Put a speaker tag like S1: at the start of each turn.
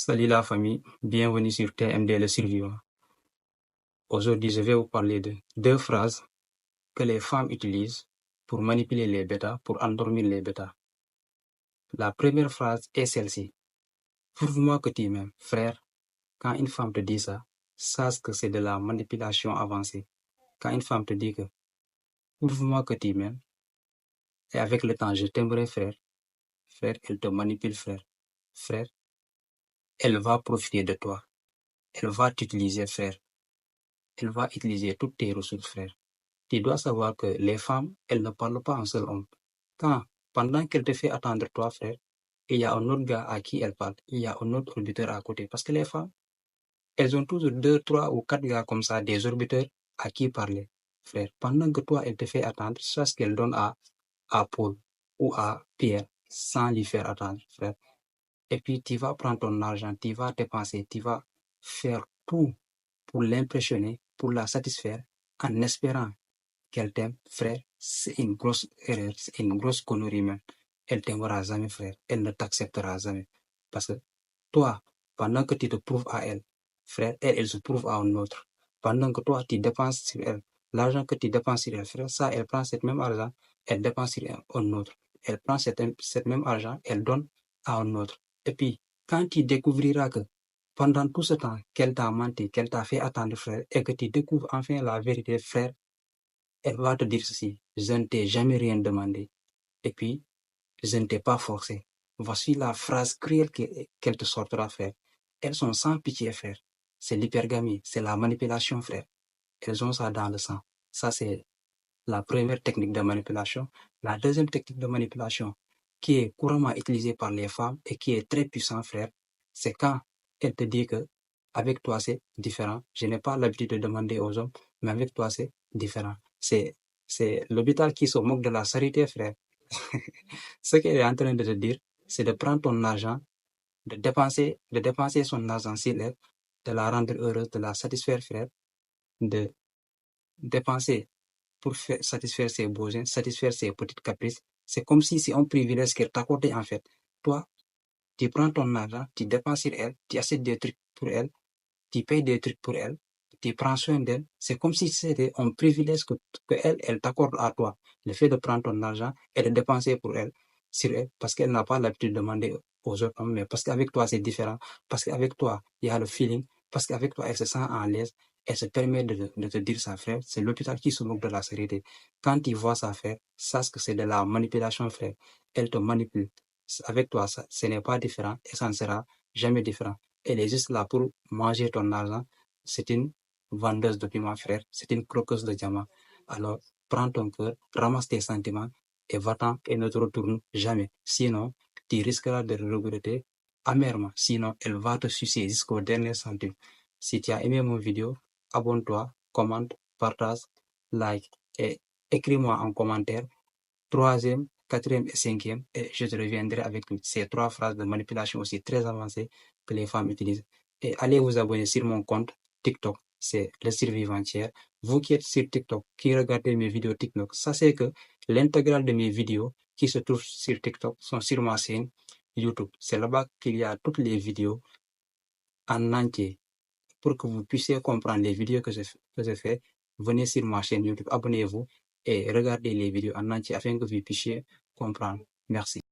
S1: Salut la famille, bienvenue sur TMD le survivant. Aujourd'hui, je vais vous parler de deux phrases que les femmes utilisent pour manipuler les bêtas, pour endormir les bêtas. La première phrase est celle-ci. Prouve-moi que tu m'aimes, frère. Quand une femme te dit ça, sache que c'est de la manipulation avancée. Quand une femme te dit que prouve-moi que tu m'aimes, et avec le temps, je t'aimerai, frère. Frère, elle te manipule, frère. Frère, elle va profiter de toi. Elle va t'utiliser, frère. Elle va utiliser toutes tes ressources, frère. Tu dois savoir que les femmes, elles ne parlent pas un seul homme. Pendant qu'elle te fait attendre toi, frère, il y a un autre gars à qui elle parle. Il y a un autre orbiteur à côté. Parce que les femmes, elles ont toujours 2, 3 ou 4 gars comme ça, des orbiteurs à qui parler, frère. Pendant que toi, elle te fait attendre, c'est ce qu'elle donne à Paul ou à Pierre sans lui faire attendre, frère. Et puis, tu vas prendre ton argent, tu vas dépenser, tu vas faire tout pour l'impressionner, pour la satisfaire, en espérant qu'elle t'aime, frère, c'est une grosse erreur, c'est une grosse connerie même. Elle t'aimera jamais, frère. Elle ne t'acceptera jamais. Parce que toi, pendant que tu te prouves à elle, frère, elle se prouve à un autre. Pendant que toi, tu dépenses sur elle, l'argent que tu dépenses sur elle, frère, ça, elle prend cet même argent, elle dépense sur un autre. Elle prend cet même argent, elle donne à un autre. Et puis, quand tu découvriras que pendant tout ce temps qu'elle t'a menti, qu'elle t'a fait attendre, frère, et que tu découvres enfin la vérité, frère, elle va te dire ceci, je ne t'ai jamais rien demandé. Et puis, je ne t'ai pas forcé. Voici la phrase cruelle qu'elle te sortira, frère. Elles sont sans pitié, frère. C'est l'hypergamie, c'est la manipulation, frère. Elles ont ça dans le sang. Ça, c'est la première technique de manipulation. La deuxième technique de manipulation, qui est couramment utilisée par les femmes et qui est très puissante, frère, c'est quand elle te dit que avec toi, c'est différent. Je n'ai pas l'habitude de demander aux hommes, mais avec toi, c'est différent. C'est l'hôpital qui se moque de la charité, frère. Ce qu'elle est en train de te dire, c'est de prendre ton argent, de dépenser son argent sur elle, de la rendre heureuse, de la satisfaire, frère, de dépenser pour satisfaire ses besoins, satisfaire ses petites caprices. C'est comme si c'est un privilège qu'elle t'accordait en fait. Toi, tu prends ton argent, tu dépenses sur elle, tu achètes des trucs pour elle, tu payes des trucs pour elle, tu prends soin d'elle. C'est comme si c'était un privilège que elle t'accorde à toi. Le fait de prendre ton argent et de dépenser pour elle, sur elle, parce qu'elle n'a pas l'habitude de demander aux autres hommes, mais parce qu'avec toi, c'est différent. Parce qu'avec toi, il y a le feeling. Parce qu'avec toi, elle se sent en l'aise. Elle se permet de te dire ça, frère. C'est l'hôpital qui se moque de la sérénité. Quand tu vois ça, frère, sache que c'est de la manipulation, frère. Elle te manipule. Avec toi, ça, ce n'est pas différent et ça ne sera jamais différent. Elle est juste là pour manger ton argent. C'est une vendeuse de piment, frère. C'est une croqueuse de diamants. Alors, prends ton cœur, ramasse tes sentiments et va-t'en et ne te retourne jamais. Sinon, tu risqueras de regretter amèrement. Sinon, elle va te sucer jusqu'au dernier centime. Si tu as aimé mon vidéo, abonne-toi, commente, partage, like et écris-moi en commentaire 3e, 4e et 5e et je te reviendrai avec ces 3 phrases de manipulation aussi très avancées que les femmes utilisent. Et allez vous abonner sur mon compte TikTok, c'est le survivantière. Vous qui êtes sur TikTok, qui regardez mes vidéos TikTok, sachez que l'intégrale de mes vidéos qui se trouvent sur TikTok sont sur ma chaîne YouTube. C'est là-bas qu'il y a toutes les vidéos en entier. Pour que vous puissiez comprendre les vidéos que je fais, venez sur ma chaîne YouTube, abonnez-vous et regardez les vidéos en entier afin que vous puissiez comprendre. Merci.